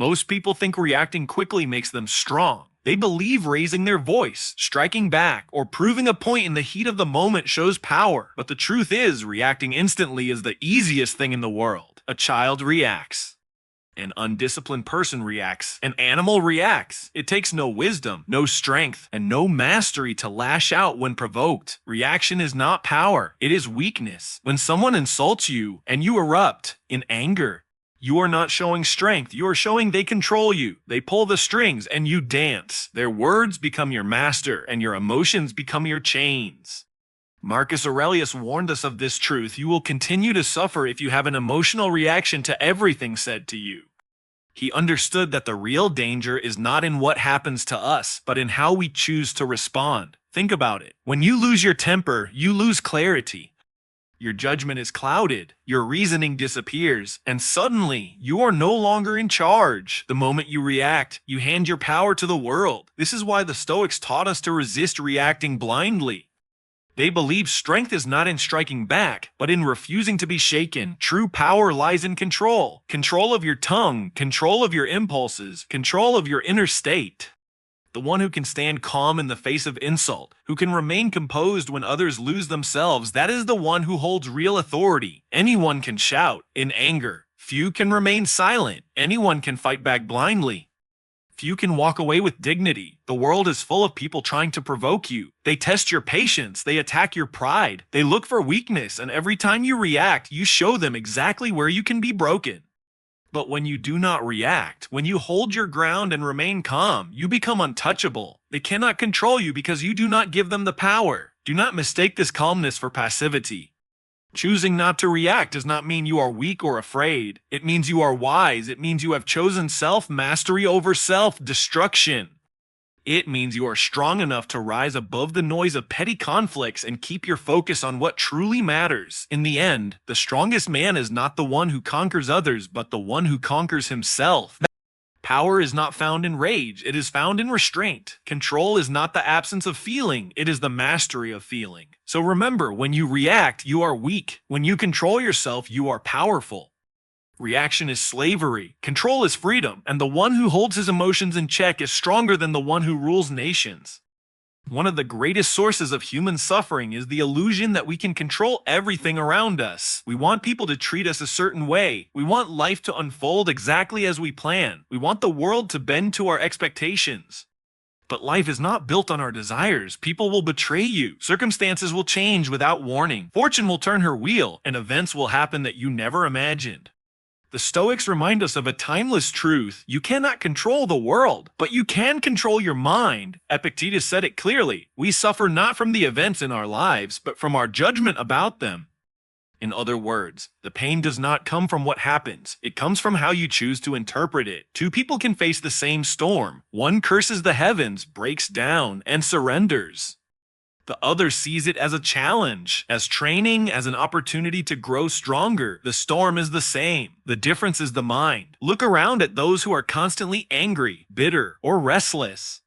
Most people think reacting quickly makes them strong. They believe raising their voice, striking back, or proving a point in the heat of the moment shows power. But the truth is, reacting instantly is the easiest thing in the world. A child reacts. An undisciplined person reacts. An animal reacts. It takes no wisdom, no strength, and no mastery to lash out when provoked. Reaction is not power. It is weakness. When someone insults you and you erupt in anger, you are not showing strength. You are showing they control you. They pull the strings and you dance. Their words become your master and your emotions become your chains. Marcus Aurelius warned us of this truth. You will continue to suffer if you have an emotional reaction to everything said to you. He understood that the real danger is not in what happens to us, but in how we choose to respond. Think about it. When you lose your temper, you lose clarity. Your judgment is clouded, your reasoning disappears, and suddenly, you are no longer in charge. The moment you react, you hand your power to the world. This is why the Stoics taught us to resist reacting blindly. They believe strength is not in striking back, but in refusing to be shaken. True power lies in control. Control of your tongue, control of your impulses, control of your inner state. The one who can stand calm in the face of insult, who can remain composed when others lose themselves, that is the one who holds real authority. Anyone can shout in anger. Few can remain silent. Anyone can fight back blindly. Few can walk away with dignity. The world is full of people trying to provoke you. They test your patience. They attack your pride. They look for weakness, and every time you react, you show them exactly where you can be broken. But when you do not react, when you hold your ground and remain calm, you become untouchable. They cannot control you because you do not give them the power. Do not mistake this calmness for passivity. Choosing not to react does not mean you are weak or afraid. It means you are wise. It means you have chosen self-mastery over self-destruction. It means you are strong enough to rise above the noise of petty conflicts and keep your focus on what truly matters. In the end, the strongest man is not the one who conquers others, but the one who conquers himself. Power is not found in rage, it is found in restraint. Control is not the absence of feeling, it is the mastery of feeling. So remember, when you react, you are weak. When you control yourself, you are powerful. Reaction is slavery, control is freedom, and the one who holds his emotions in check is stronger than the one who rules nations. One of the greatest sources of human suffering is the illusion that we can control everything around us. We want people to treat us a certain way. We want life to unfold exactly as we plan. We want the world to bend to our expectations. But life is not built on our desires. People will betray you. Circumstances will change without warning. Fortune will turn her wheel, and events will happen that you never imagined. The Stoics remind us of a timeless truth. You cannot control the world, but you can control your mind. Epictetus said it clearly. We suffer not from the events in our lives, but from our judgment about them. In other words, the pain does not come from what happens. It comes from how you choose to interpret it. Two people can face the same storm. One curses the heavens, breaks down, and surrenders. The other sees it as a challenge, as training, as an opportunity to grow stronger. The storm is the same. The difference is the mind. Look around at those who are constantly angry, bitter, or restless.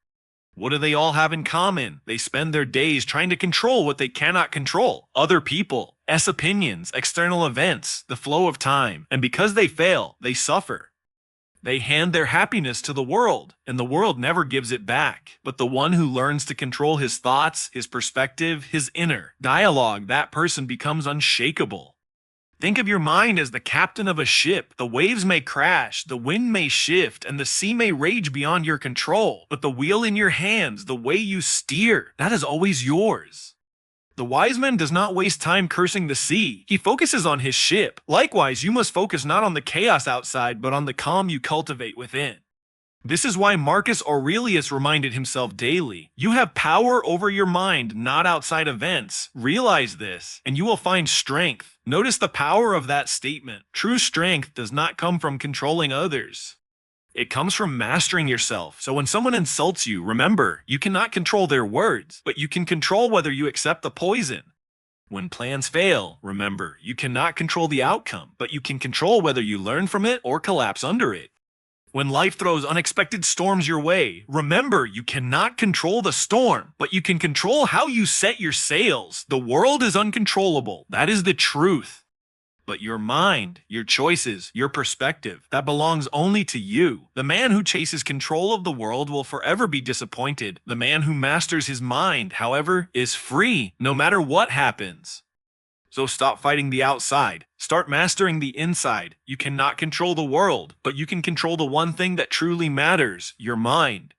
What do they all have in common? They spend their days trying to control what they cannot control. Other people, opinions, external events, the flow of time. And because they fail, they suffer. They hand their happiness to the world, and the world never gives it back. But the one who learns to control his thoughts, his perspective, his inner dialogue, that person becomes unshakable. Think of your mind as the captain of a ship. The waves may crash, the wind may shift, and the sea may rage beyond your control. But the wheel in your hands, the way you steer, that is always yours. The wise man does not waste time cursing the sea. He focuses on his ship. Likewise, you must focus not on the chaos outside, but on the calm you cultivate within. This is why Marcus Aurelius reminded himself daily, you have power over your mind, not outside events. Realize this, and you will find strength. Notice the power of that statement. True strength does not come from controlling others. It comes from mastering yourself. So when someone insults you, remember, you cannot control their words, but you can control whether you accept the poison. When plans fail, remember, you cannot control the outcome, but you can control whether you learn from it or collapse under it. When life throws unexpected storms your way, remember, you cannot control the storm, but you can control how you set your sails. The world is uncontrollable. That is the truth. But your mind, your choices, your perspective, that belongs only to you. The man who chases control of the world will forever be disappointed. The man who masters his mind, however, is free, no matter what happens. So stop fighting the outside. Start mastering the inside. You cannot control the world, but you can control the one thing that truly matters, your mind.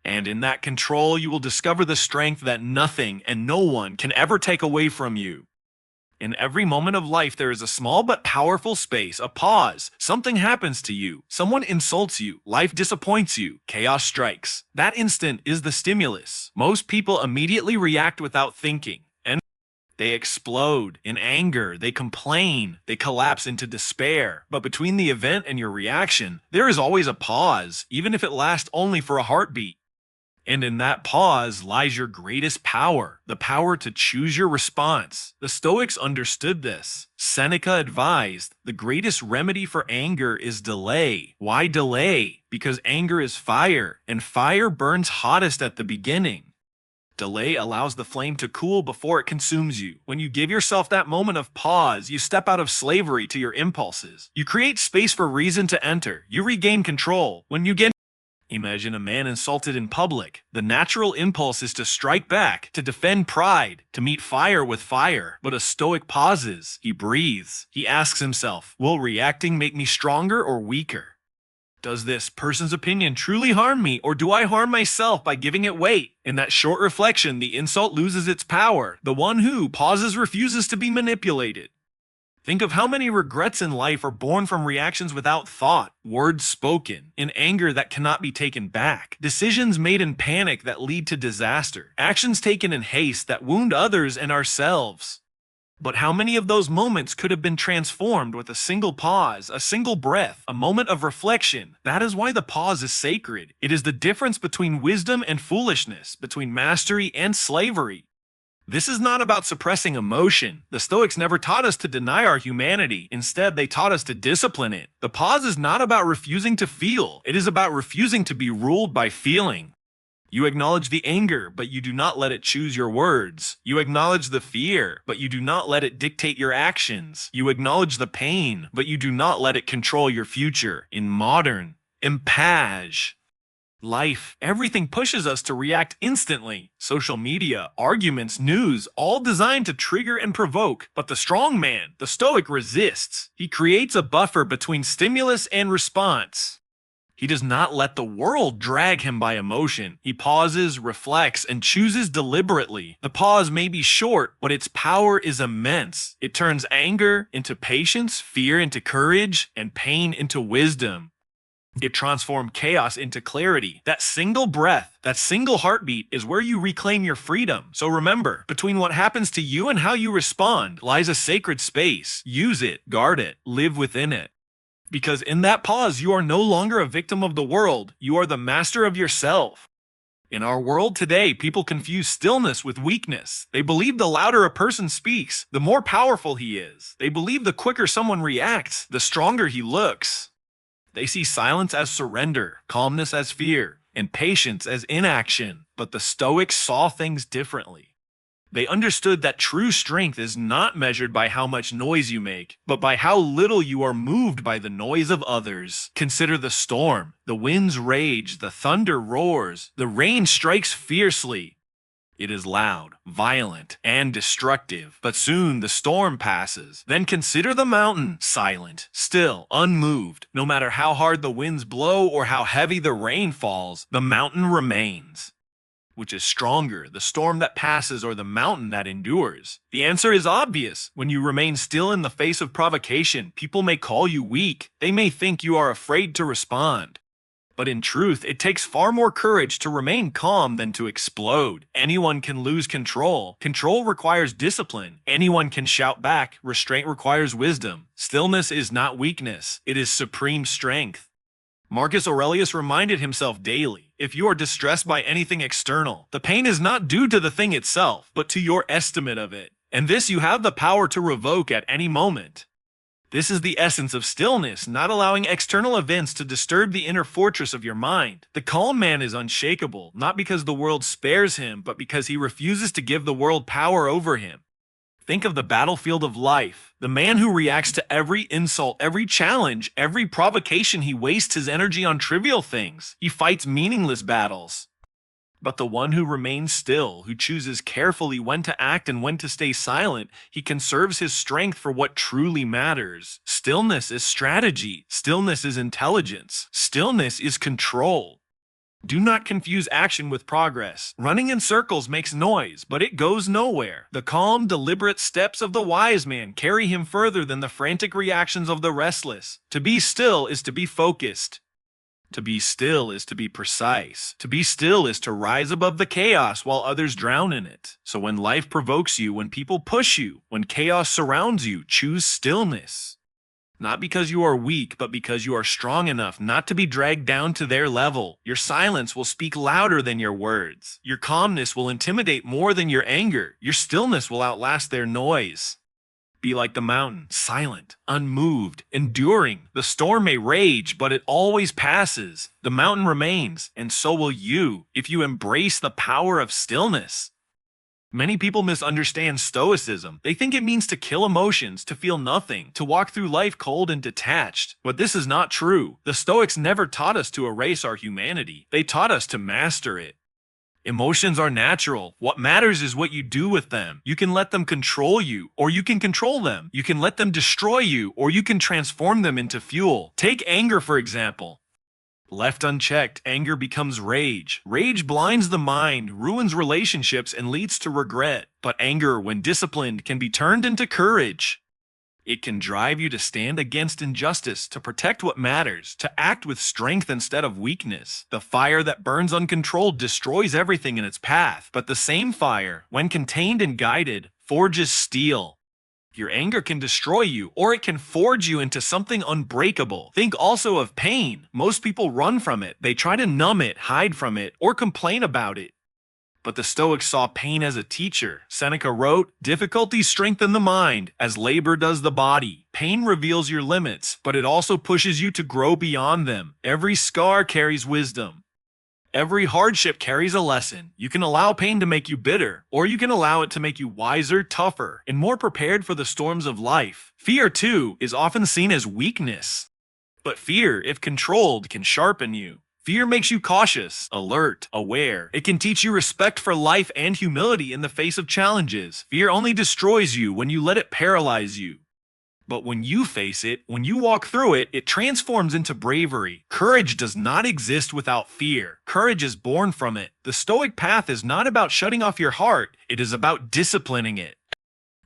And in that control, you will discover the strength that nothing and no one can ever take away from you. In every moment of life, there is a small but powerful space, a pause. Something happens to you. Someone insults you. Life disappoints you. Chaos strikes. That instant is the stimulus. Most people immediately react without thinking. And they explode. In anger, they complain. They collapse into despair. But between the event and your reaction, there is always a pause, even if it lasts only for a heartbeat. And in that pause lies your greatest power, the power to choose your response. The Stoics understood this. Seneca advised, the greatest remedy for anger is delay. Why delay? Because anger is fire, and fire burns hottest at the beginning. Delay allows the flame to cool before it consumes you. When you give yourself that moment of pause, you step out of slavery to your impulses. You create space for reason to enter. You regain control. Imagine a man insulted in public. The natural impulse is to strike back, to defend pride, to meet fire with fire. But a Stoic pauses. He breathes. He asks himself, will reacting make me stronger or weaker? Does this person's opinion truly harm me, or do I harm myself by giving it weight? In that short reflection, the insult loses its power. The one who pauses refuses to be manipulated. Think of how many regrets in life are born from reactions without thought, words spoken, in anger that cannot be taken back, decisions made in panic that lead to disaster, actions taken in haste that wound others and ourselves. But how many of those moments could have been transformed with a single pause, a single breath, a moment of reflection? That is why the pause is sacred. It is the difference between wisdom and foolishness, between mastery and slavery. This is not about suppressing emotion. The Stoics never taught us to deny our humanity. Instead, they taught us to discipline it. The pause is not about refusing to feel. It is about refusing to be ruled by feeling. You acknowledge the anger, but you do not let it choose your words. You acknowledge the fear, but you do not let it dictate your actions. You acknowledge the pain, but you do not let it control your future. In modern life, everything pushes us to react instantly. Social media, arguments, news, all designed to trigger and provoke. But the strong man, the Stoic, resists. He creates a buffer between stimulus and response. He does not let the world drag him by emotion. He pauses, reflects, and chooses deliberately. The pause may be short, but its power is immense. It turns anger into patience, fear into courage, and pain into wisdom. It transformed chaos into clarity. That single breath, that single heartbeat is where you reclaim your freedom. So remember, between what happens to you and how you respond lies a sacred space. Use it, guard it, live within it. Because in that pause, you are no longer a victim of the world. You are the master of yourself. In our world today, people confuse stillness with weakness. They believe the louder a person speaks, the more powerful he is. They believe the quicker someone reacts, the stronger he looks. They see silence as surrender, calmness as fear, and patience as inaction. But the Stoics saw things differently. They understood that true strength is not measured by how much noise you make, but by how little you are moved by the noise of others. Consider the storm. The winds rage, the thunder roars, the rain strikes fiercely. It is loud, violent, and destructive, but soon the storm passes. Then consider the mountain, silent, still, unmoved. No matter how hard the winds blow or how heavy the rain falls, the mountain remains. Which is stronger, the storm that passes or the mountain that endures? The answer is obvious. When you remain still in the face of provocation, people may call you weak. They may think you are afraid to respond. But in truth, it takes far more courage to remain calm than to explode. Anyone can lose control. Control requires discipline. Anyone can shout back. Restraint requires wisdom. Stillness is not weakness. It is supreme strength. Marcus Aurelius reminded himself daily, if you are distressed by anything external, the pain is not due to the thing itself, but to your estimate of it. And this you have the power to revoke at any moment. This is the essence of stillness, not allowing external events to disturb the inner fortress of your mind. The calm man is unshakable, not because the world spares him, but because he refuses to give the world power over him. Think of the battlefield of life. The man who reacts to every insult, every challenge, every provocation, he wastes his energy on trivial things. He fights meaningless battles. But the one who remains still, who chooses carefully when to act and when to stay silent, he conserves his strength for what truly matters. Stillness is strategy. Stillness is intelligence. Stillness is control. Do not confuse action with progress. Running in circles makes noise, but it goes nowhere. The calm, deliberate steps of the wise man carry him further than the frantic reactions of the restless. To be still is to be focused. To be still is to be precise. To be still is to rise above the chaos while others drown in it. So when life provokes you, when people push you, when chaos surrounds you, choose stillness. Not because you are weak, but because you are strong enough not to be dragged down to their level. Your silence will speak louder than your words. Your calmness will intimidate more than your anger. Your stillness will outlast their noise. Be like the mountain, silent, unmoved, enduring. The storm may rage, but it always passes. The mountain remains, and so will you, if you embrace the power of stillness. Many people misunderstand Stoicism. They think it means to kill emotions, to feel nothing, to walk through life cold and detached. But this is not true. The Stoics never taught us to erase our humanity. They taught us to master it. Emotions are natural. What matters is what you do with them. You can let them control you, or you can control them. You can let them destroy you, or you can transform them into fuel. Take anger, for example. Left unchecked, anger becomes rage. Rage blinds the mind, ruins relationships, and leads to regret. But anger, when disciplined, can be turned into courage. It can drive you to stand against injustice, to protect what matters, to act with strength instead of weakness. The fire that burns uncontrolled destroys everything in its path, but the same fire, when contained and guided, forges steel. Your anger can destroy you, or it can forge you into something unbreakable. Think also of pain. Most people run from it. They try to numb it, hide from it, or complain about it. But the Stoics saw pain as a teacher. Seneca wrote, "Difficulties strengthen the mind, as labor does the body." Pain reveals your limits, but it also pushes you to grow beyond them. Every scar carries wisdom. Every hardship carries a lesson. You can allow pain to make you bitter, or you can allow it to make you wiser, tougher, and more prepared for the storms of life. Fear, too, is often seen as weakness. But fear, if controlled, can sharpen you. Fear makes you cautious, alert, aware. It can teach you respect for life and humility in the face of challenges. Fear only destroys you when you let it paralyze you. But when you face it, when you walk through it, it transforms into bravery. Courage does not exist without fear. Courage is born from it. The Stoic path is not about shutting off your heart. It is about disciplining it.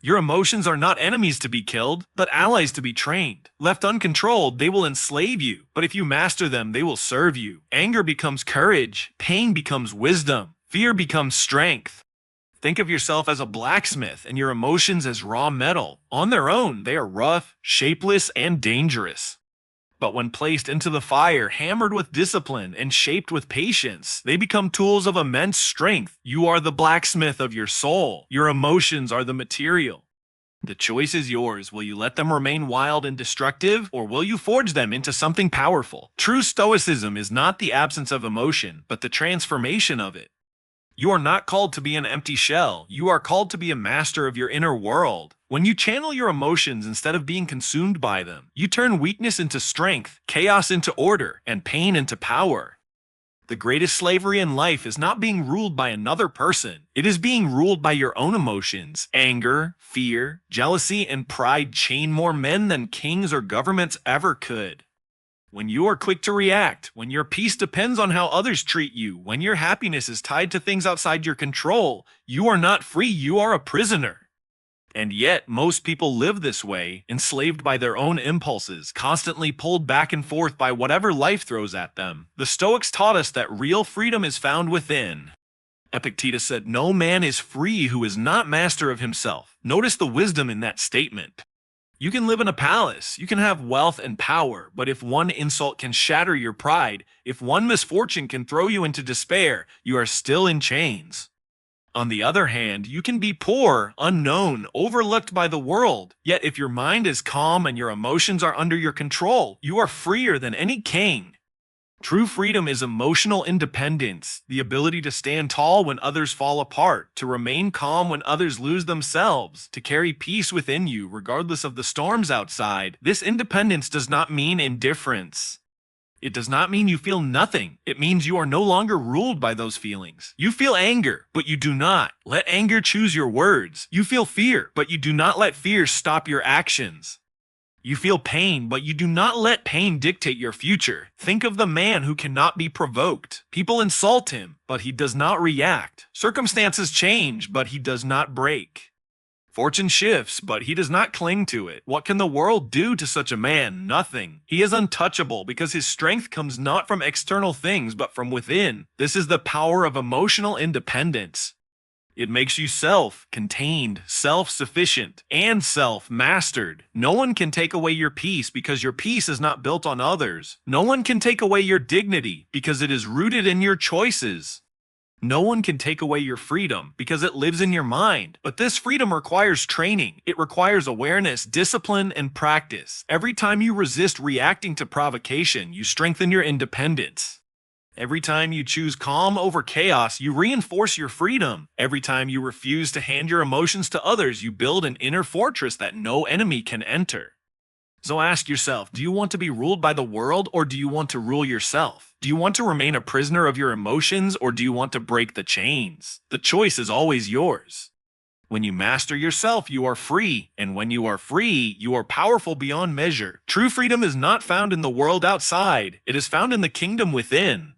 Your emotions are not enemies to be killed, but allies to be trained. Left uncontrolled, they will enslave you. But if you master them, they will serve you. Anger becomes courage. Pain becomes wisdom. Fear becomes strength. Think of yourself as a blacksmith and your emotions as raw metal. On their own, they are rough, shapeless, and dangerous. But when placed into the fire, hammered with discipline and shaped with patience, they become tools of immense strength. You are the blacksmith of your soul. Your emotions are the material. The choice is yours. Will you let them remain wild and destructive, or will you forge them into something powerful? True Stoicism is not the absence of emotion, but the transformation of it. You are not called to be an empty shell. You are called to be a master of your inner world. When you channel your emotions instead of being consumed by them, you turn weakness into strength, chaos into order, and pain into power. The greatest slavery in life is not being ruled by another person. It is being ruled by your own emotions. Anger, fear, jealousy, and pride chain more men than kings or governments ever could. When you are quick to react, when your peace depends on how others treat you, when your happiness is tied to things outside your control, you are not free, you are a prisoner. And yet, most people live this way, enslaved by their own impulses, constantly pulled back and forth by whatever life throws at them. The Stoics taught us that real freedom is found within. Epictetus said, "No man is free who is not master of himself." Notice the wisdom in that statement. You can live in a palace, you can have wealth and power, but if one insult can shatter your pride, if one misfortune can throw you into despair, you are still in chains. On the other hand, you can be poor, unknown, overlooked by the world, yet if your mind is calm and your emotions are under your control, you are freer than any king. True freedom is emotional independence, the ability to stand tall when others fall apart, to remain calm when others lose themselves, to carry peace within you regardless of the storms outside. This independence does not mean indifference. It does not mean you feel nothing. It means you are no longer ruled by those feelings. You feel anger, but you do not let anger choose your words. You feel fear, but you do not let fear stop your actions. You feel pain, but you do not let pain dictate your future. Think of the man who cannot be provoked. People insult him, but he does not react. Circumstances change, but he does not break. Fortune shifts, but he does not cling to it. What can the world do to such a man? Nothing. He is untouchable because his strength comes not from external things, but from within. This is the power of emotional independence. It makes you self-contained, self-sufficient, and self-mastered. No one can take away your peace because your peace is not built on others. No one can take away your dignity because it is rooted in your choices. No one can take away your freedom because it lives in your mind. But this freedom requires training. It requires awareness, discipline, and practice. Every time you resist reacting to provocation, you strengthen your independence. Every time you choose calm over chaos, you reinforce your freedom. Every time you refuse to hand your emotions to others, you build an inner fortress that no enemy can enter. So ask yourself, do you want to be ruled by the world or do you want to rule yourself? Do you want to remain a prisoner of your emotions or do you want to break the chains? The choice is always yours. When you master yourself, you are free, and when you are free, you are powerful beyond measure. True freedom is not found in the world outside, it is found in the kingdom within.